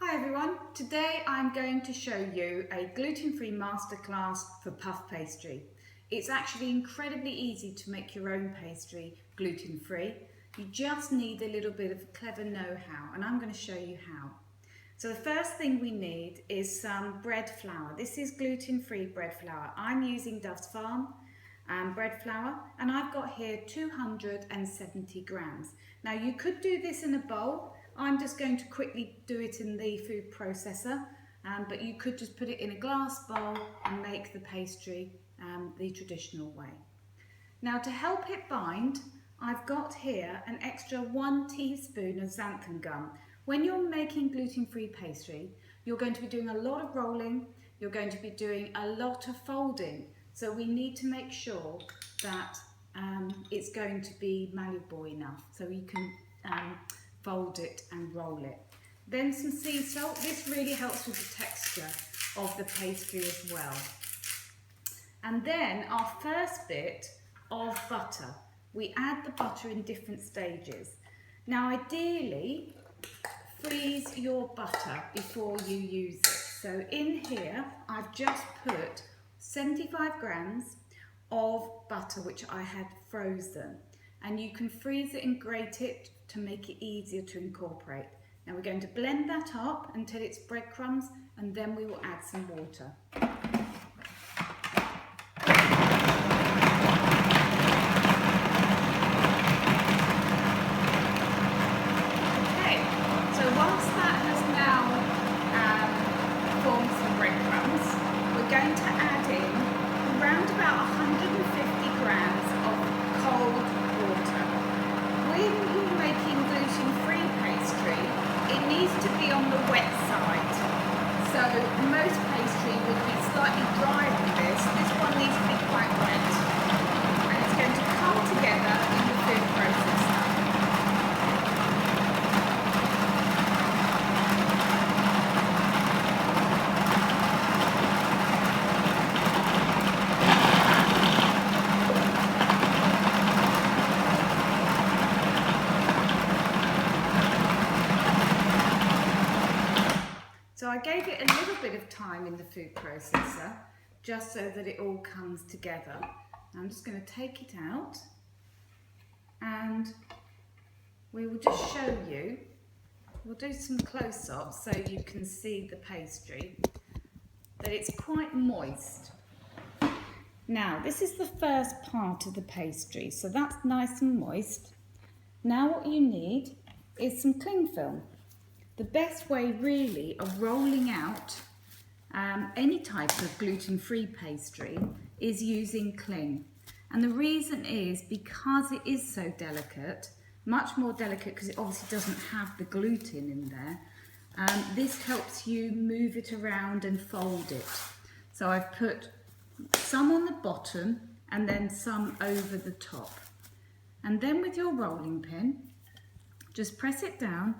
Hi everyone, today I'm going to show you a gluten-free masterclass for puff pastry. It's actually incredibly easy to make your own pastry gluten-free. You just need a little bit of clever know-how, and I'm going to show you how. So the first thing we need is some bread flour. This is gluten-free bread flour. I'm using Dove's Farm bread flour, and I've got here 270 grams. Now you could do this in a bowl. I'm just going to quickly do it in the food processor, but you could just put it in a glass bowl and make the pastry the traditional way. Now to help it bind, I've got here an extra 1 teaspoon of xanthan gum. When you're making gluten-free pastry, you're going to be doing a lot of rolling, you're going to be doing a lot of folding. So we need to make sure that it's going to be malleable enough so you can fold it and roll it. Then some sea salt. This really helps with the texture of the pastry as well. And then our first bit of butter. We add the butter in different stages. Now ideally, freeze your butter before you use it. So in here, I've just put 75 grams of butter which I had frozen, and you can freeze it and grate it to make it easier to incorporate. Now we're going to blend that up until it's breadcrumbs, and then we will add some water. Okay, so once that has now formed some breadcrumbs, we're going to add in around about 150 grams of cold water. When you're making gluten-free pastry, it needs to be on the wet side. So most pastry would be slightly drier than this. This one needs to be quite wet. And it's going to come together in the food processor. So I gave it a little bit of time in the food processor just so that it all comes together. I'm just going to take it out, and we will just show you. We'll do some close-ups so you can see the pastry, that it's quite moist. Now this is the first part of the pastry, so that's nice and moist. Now what you need is some cling film. The best way really of rolling out any type of gluten-free pastry is using cling. And the reason is because it is so delicate, much more delicate because it obviously doesn't have the gluten in there, this helps you move it around and fold it. So I've put some on the bottom and then some over the top. And then with your rolling pin, just press it down.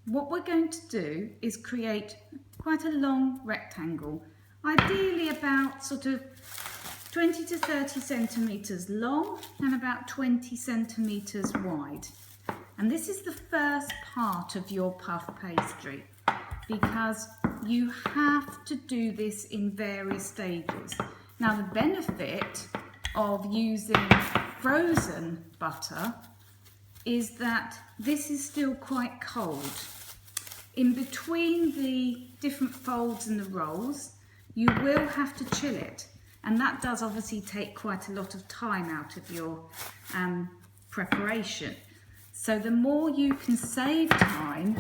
What we're going to do is create quite a long rectangle, ideally about sort of 20 to 30 centimetres long and about 20 centimetres wide. And this is the first part of your puff pastry because you have to do this in various stages. Now the benefit of using frozen butter is that this is still quite cold. In between the different folds and the rolls, you will have to chill it, and that does obviously take quite a lot of time out of your preparation. So the more you can save time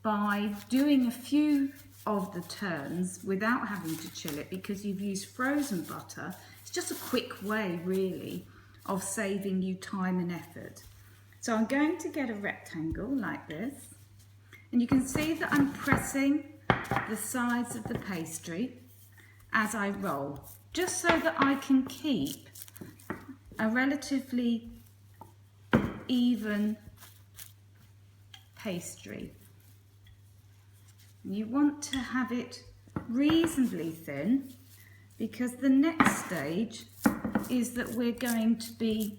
by doing a few of the turns without having to chill it, because you've used frozen butter, it's just a quick way really of saving you time and effort. So I'm going to get a rectangle like this, and you can see that I'm pressing the sides of the pastry as I roll, just so that I can keep a relatively even pastry. You want to have it reasonably thin, because the next stage is that we're going to be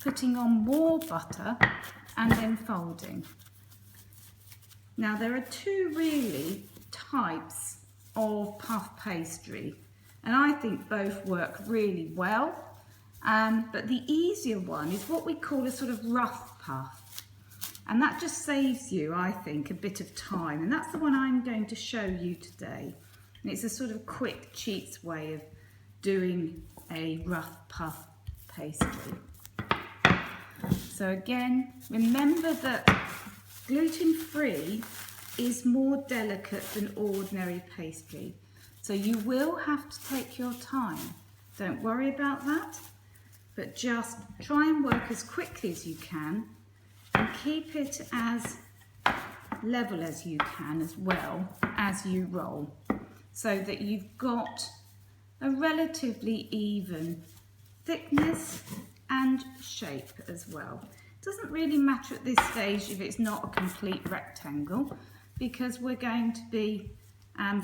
putting on more butter and then folding. Now there are two really types of puff pastry, and I think both work really well, but the easier one is what we call a sort of rough puff, and that just saves you, I think, a bit of time, and that's the one I'm going to show you today. And it's a sort of quick cheats way of doing a rough puff pastry. So again, remember that gluten-free is more delicate than ordinary pastry. So you will have to take your time. Don't worry about that, but just try and work as quickly as you can and keep it as level as you can as well as you roll, so that you've got a relatively even thickness and shape as well. It doesn't really matter at this stage if it's not a complete rectangle, because we're going to be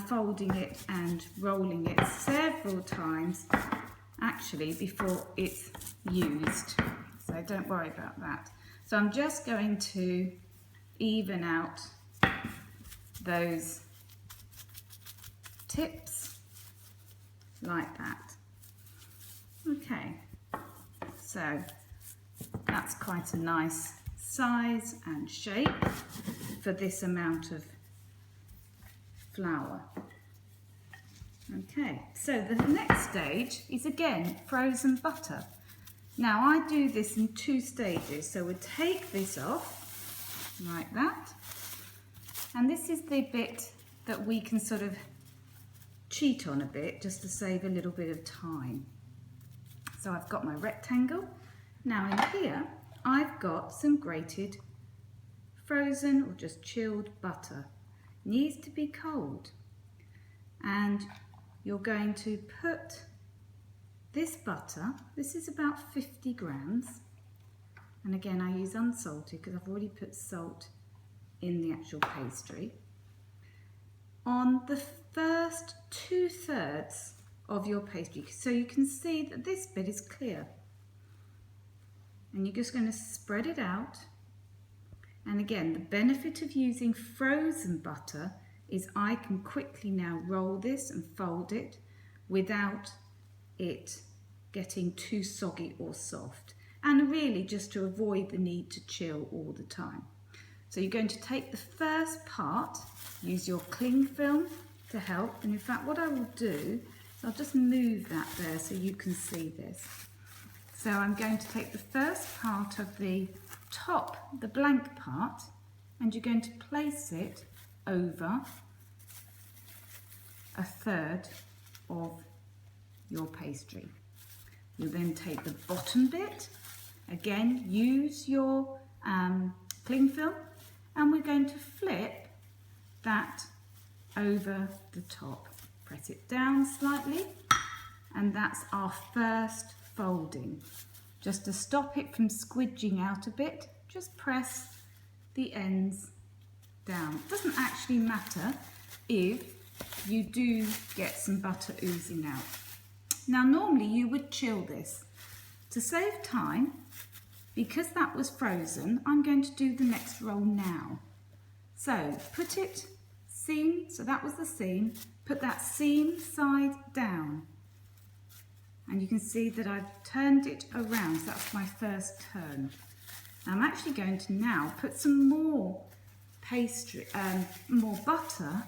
folding it and rolling it several times actually before it's used, so don't worry about that. So I'm just going to even out those tips like that. Okay, so that's quite a nice size and shape for this amount of flour. Okay, so the next stage is again frozen butter. Now I do this in two stages, so we'll take this off like that, and this is the bit that we can sort of cheat on a bit just to save a little bit of time. So I've got my rectangle. Now in here I've got some grated frozen or just chilled butter. Needs to be cold, and you're going to put this butter, this is about 50 grams, and again I use unsalted because I've already put salt in the actual pastry, on the first 2/3 of your pastry, so you can see that this bit is clear, and you're just going to spread it out. And again, the benefit of using frozen butter is I can quickly now roll this and fold it without it getting too soggy or soft, and really just to avoid the need to chill all the time. So you're going to take the first part, use your cling film to help, and in fact what I will do is I'll just move that there so you can see this. So I'm going to take the first part of the top, the blank part, and you're going to place it over 1/3 of your pastry. You'll then take the bottom bit, again use your cling film, and we're going to flip that over the top. Press it down slightly, and that's our first folding. Just to stop it from squidging out a bit, just press the ends down. It doesn't actually matter if you do get some butter oozing out. Now normally you would chill this. To save time, because that was frozen, I'm going to do the next roll now. So put it seam, so that was the seam, put that seam side down. And you can see that I've turned it around, so that's my first turn. I'm actually going to now put some more pastry, more butter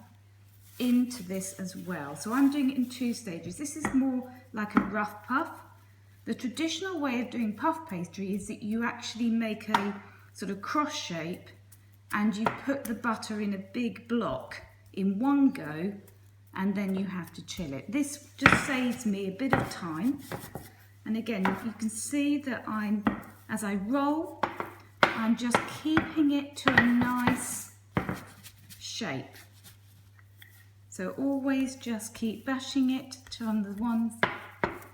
into this as well. So I'm doing it in two stages. This is more like a rough puff. The traditional way of doing puff pastry is that you actually make a sort of cross shape and you put the butter in a big block in one go, and then you have to chill it. This just saves me a bit of time. And again, you can see that as I roll, I'm just keeping it to a nice shape. So always just keep bashing it on the one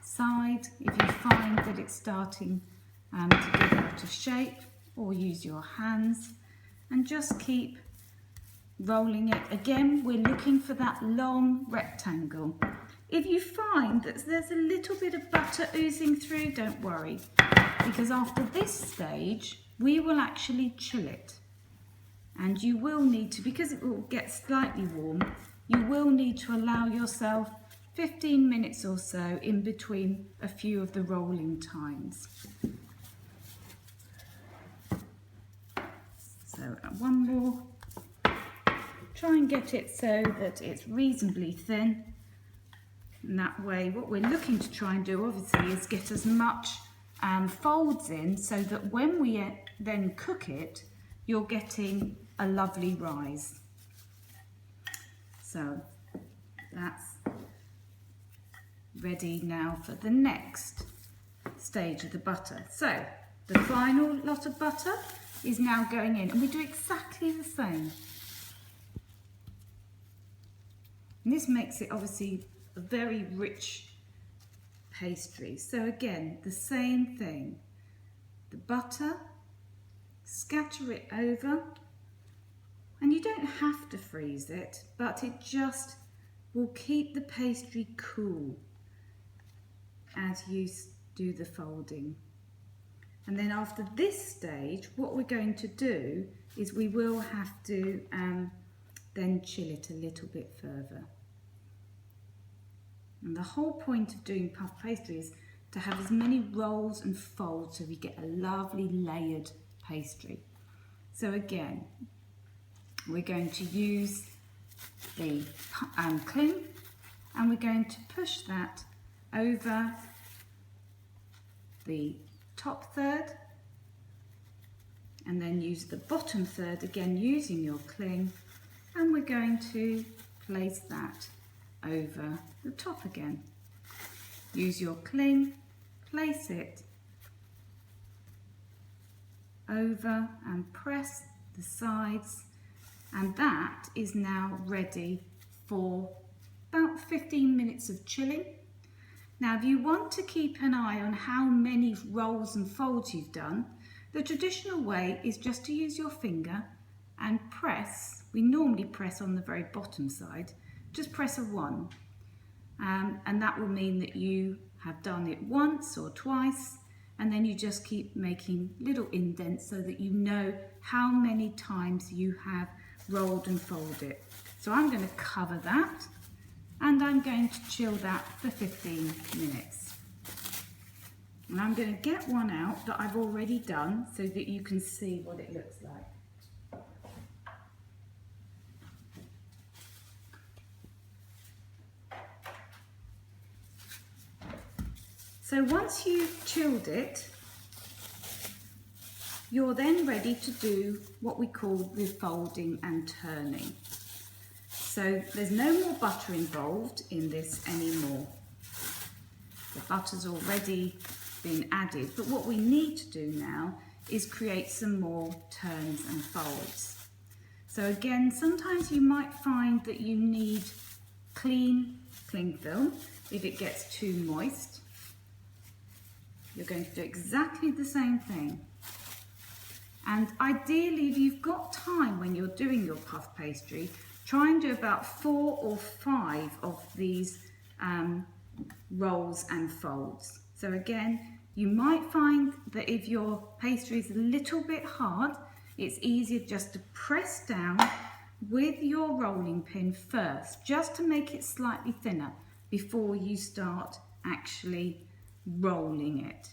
side if you find that it's starting to get out of shape, or use your hands and just keep rolling it. Again, we're looking for that long rectangle. If you find that there's a little bit of butter oozing through, don't worry, because after this stage we will actually chill it. And you will need to, because it will get slightly warm, you will need to allow yourself 15 minutes or so in between a few of the rolling times. So one more. Try and get it so that it's reasonably thin. And that way, what we're looking to try and do, obviously, is get as much folds in so that when we then cook it, you're getting a lovely rise. So that's ready now for the next stage of the butter. So the final lot of butter is now going in, and we do exactly the same. And this makes it obviously a very rich pastry. So again, the same thing. The butter, scatter it over, and you don't have to freeze it, but it just will keep the pastry cool as you do the folding. And then after this stage, what we're going to do is we will have to then chill it a little bit further. And the whole point of doing puff pastry is to have as many rolls and folds so we get a lovely layered pastry. So again, we're going to use the cling, and we're going to push that over the top third, and then use the bottom third, again using your cling, and we're going to place that over the top again. Use your cling, place it over and press the sides, and that is now ready for about 15 minutes of chilling. Now, if you want to keep an eye on how many rolls and folds you've done, the traditional way is just to use your finger and press. We normally press on the very bottom side. Just press a 1, and that will mean that you have done it once or twice, and then you just keep making little indents so that you know how many times you have rolled and folded it. So I'm going to cover that, and I'm going to chill that for 15 minutes. And I'm going to get one out that I've already done so that you can see what it looks like. So once you've chilled it, you're then ready to do what we call the folding and turning. So there's no more butter involved in this anymore. The butter's already been added, but what we need to do now is create some more turns and folds. So again, sometimes you might find that you need clean cling film if it gets too moist. You're going to do exactly the same thing. And ideally, if you've got time when you're doing your puff pastry, try and do about 4 or 5 of these rolls and folds. So again, you might find that if your pastry is a little bit hard, it's easier just to press down with your rolling pin first, just to make it slightly thinner before you start actually rolling it.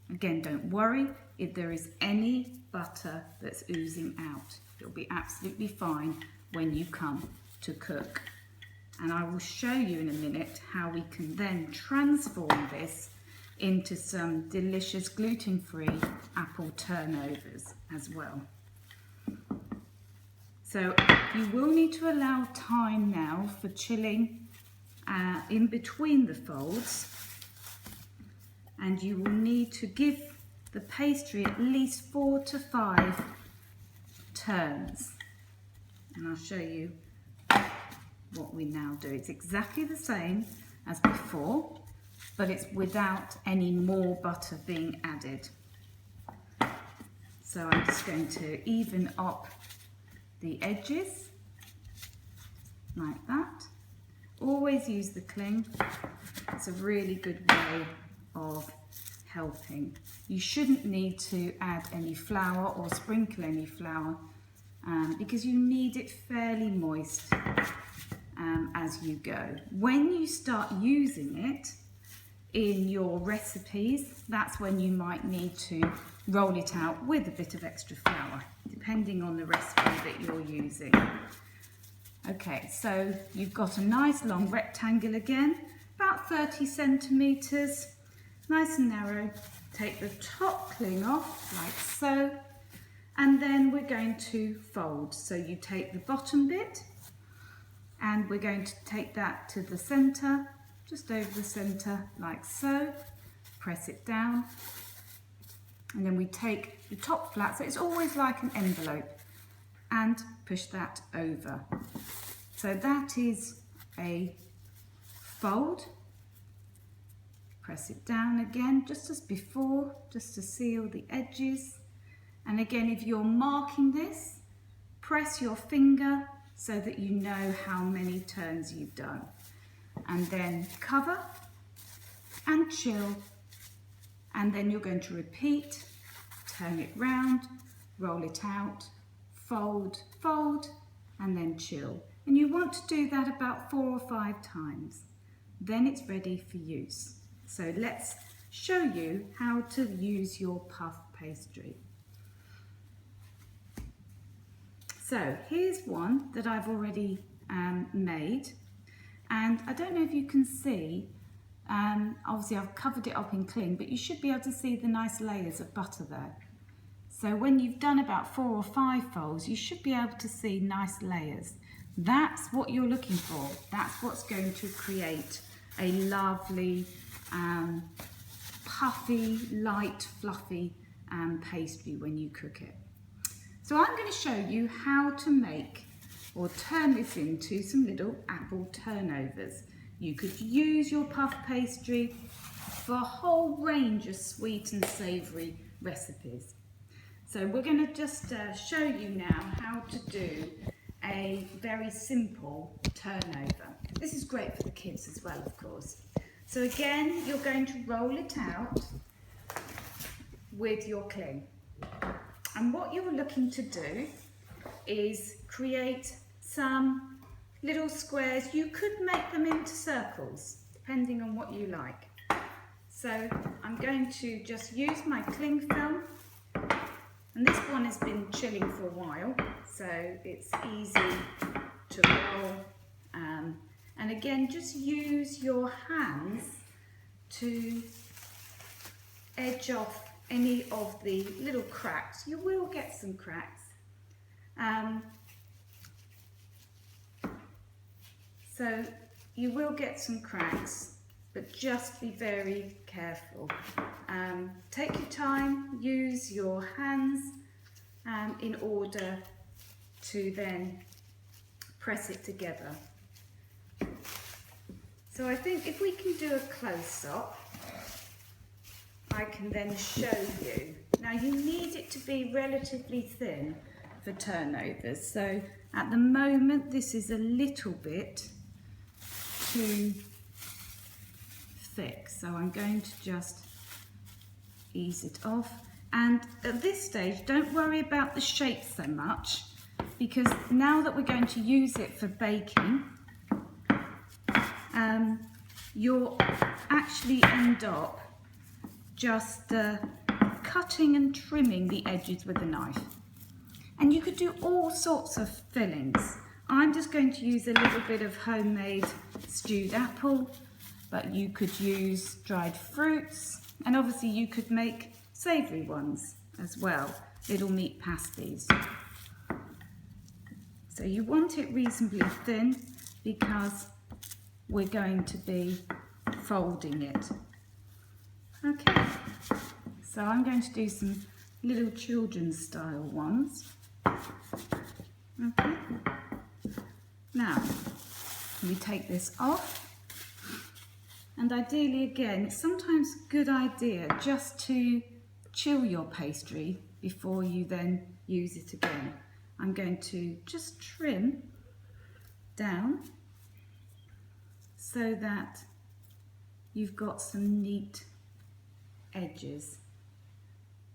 Again, don't worry if there is any butter that's oozing out. It'll be absolutely fine when you come to cook. And I will show you in a minute how we can then transform this into some delicious gluten-free apple turnovers as well. So you will need to allow time now for chilling in between the folds, and you will need to give the pastry at least 4 to 5 turns. And I'll show you what we now do. It's exactly the same as before, but it's without any more butter being added. So I'm just going to even up the edges like that. Always use the cling. It's a really good way of helping. You shouldn't need to add any flour or sprinkle any flour because you need it fairly moist as you go. When you start using it in your recipes, that's when you might need to roll it out with a bit of extra flour, depending on the recipe that you're using. Okay, so you've got a nice long rectangle again, about 30 centimetres, nice and narrow. Take the top cling off like so, and then we're going to fold. So you take the bottom bit and we're going to take that to the centre, just over the centre like so, press it down, and then we take the top flat, so it's always like an envelope, and push that over. So that is a fold. Press it down again, just as before, just to seal the edges. And again, if you're marking this, press your finger so that you know how many turns you've done. And then cover and chill. And then you're going to repeat, turn it round, roll it out, fold, fold, and then chill. And you want to do that about 4 or 5 times. Then it's ready for use. So let's show you how to use your puff pastry. So here's one that I've already made, and I don't know if you can see, obviously I've covered it up in cling, but you should be able to see the nice layers of butter there. So when you've done about 4 or 5 folds, you should be able to see nice layers. That's what you're looking for. That's what's going to create a lovely, puffy, light, fluffy pastry when you cook it. So I'm going to show you how to make or turn this into some little apple turnovers. You could use your puff pastry for a whole range of sweet and savoury recipes. So we're going to just show you now how to do a very simple turnover. This is great for the kids as well, of course. So again, you're going to roll it out with your cling. And what you're looking to do is create some little squares. You could make them into circles, depending on what you like. So I'm going to just use my cling film. And this one has been chilling for a while, so it's easy to roll. And again, just use your hands to edge off any of the little cracks. You will get some cracks. So you will get some cracks, but just be very careful. Take your time, use your hands in order to then press it together. So I think if we can do a close-up, I can then show you. Now you need it to be relatively thin for turnovers. So at the moment this is a little bit too thick. So I'm going to just ease it off. And at this stage, don't worry about the shape so much, because now that we're going to use it for baking, you'll actually end up just cutting and trimming the edges with a knife. And you could do all sorts of fillings. I'm just going to use a little bit of homemade stewed apple, but you could use dried fruits, and obviously you could make savoury ones as well, little meat pasties. So you want it reasonably thin because we're going to be folding it. Okay, so I'm going to do some little children's style ones. Okay, now we take this off, and ideally again, it's sometimes a good idea just to chill your pastry before you then use it again. I'm going to just trim down so that you've got some neat edges.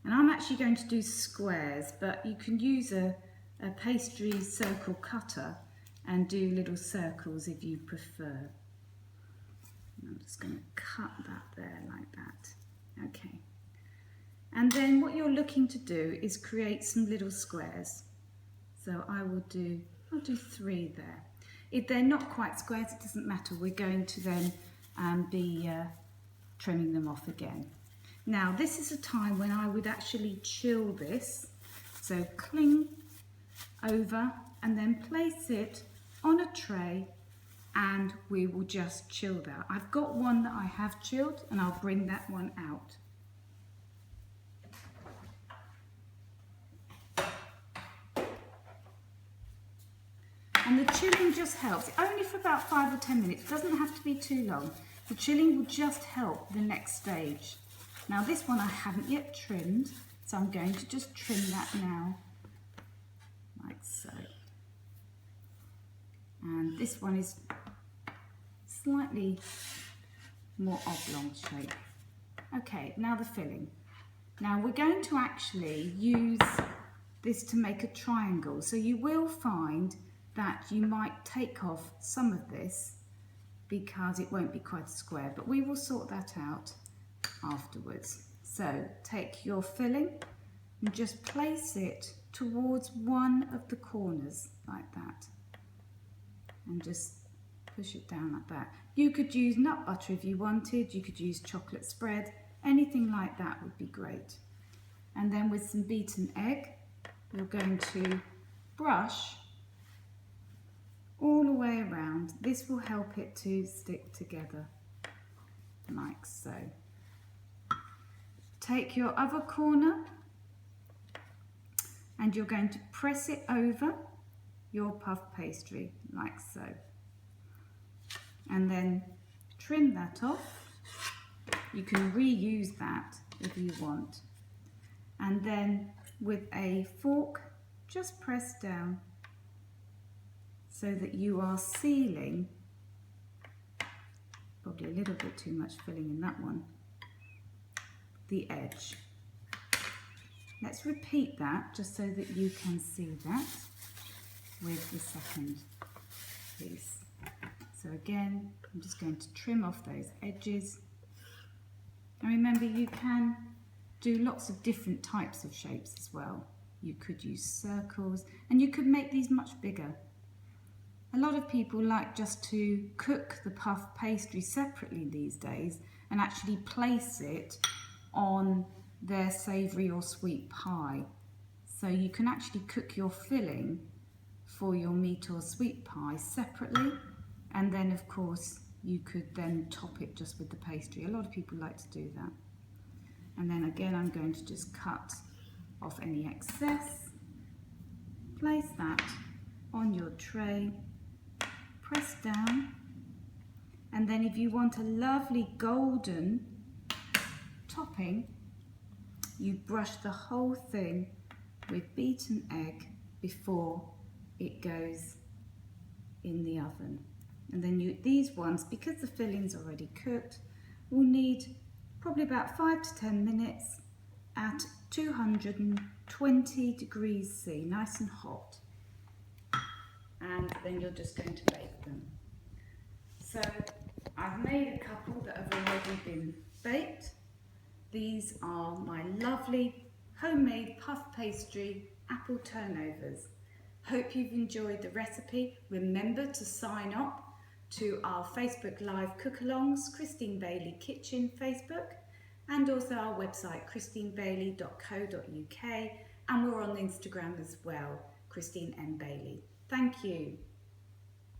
And I'm actually going to do squares, but you can use a a pastry circle cutter and do little circles if you prefer. I'm just going to cut that there like that. Okay. And then what you're looking to do is create some little squares. So I'll do 3 there. If they're not quite squares, it doesn't matter. We're going to then be trimming them off again. Now this is a time when I would actually chill this. So cling over and then place it on a tray and we will just chill that. I've got one that I have chilled and I'll bring that one out. And the chilling just helps, only for about 5 or 10 minutes, it doesn't have to be too long. The chilling will just help the next stage. Now this one I haven't yet trimmed, so I'm going to just trim that now, like so. And this one is slightly more oblong shape. Okay, now the filling. Now we're going to actually use this to make a triangle, so you will find that you might take off some of this because it won't be quite a square, but we will sort that out afterwards. So take your filling and just place it towards one of the corners like that and just push it down like that. You could use nut butter if you wanted, you could use chocolate spread, anything like that would be great. And then with some beaten egg, you're going to brush all the way around. This will help it to stick together, like so. Take your other corner and you're going to press it over your puff pastry, like so. And then trim that off. You can reuse that if you want. And then with a fork, just press down so that you are sealing, probably a little bit too much filling in that one, the edge. Let's repeat that just so that you can see that with the second piece. So again, I'm just going to trim off those edges. And remember, you can do lots of different types of shapes as well. You could use circles and you could make these much bigger. A lot of people like just to cook the puff pastry separately these days and actually place it on their savoury or sweet pie. So you can actually cook your filling for your meat or sweet pie separately, and then of course you could then top it just with the pastry. A lot of people like to do that. And then again, I'm going to just cut off any excess, place that on your tray, press down, and then if you want a lovely golden topping, you brush the whole thing with beaten egg before it goes in the oven. And then these ones, because the filling's already cooked, will need probably about 5 to 10 minutes at 220 degrees C, nice and hot. And then you're just going to bake them. So I've made a couple that have already been baked. These are my lovely homemade puff pastry apple turnovers. Hope you've enjoyed the recipe. Remember to sign up to our Facebook Live cook-alongs, Christine Bailey Kitchen Facebook, and also our website, christinebailey.co.uk, and we're on Instagram as well, Christine M. Bailey. Thank you.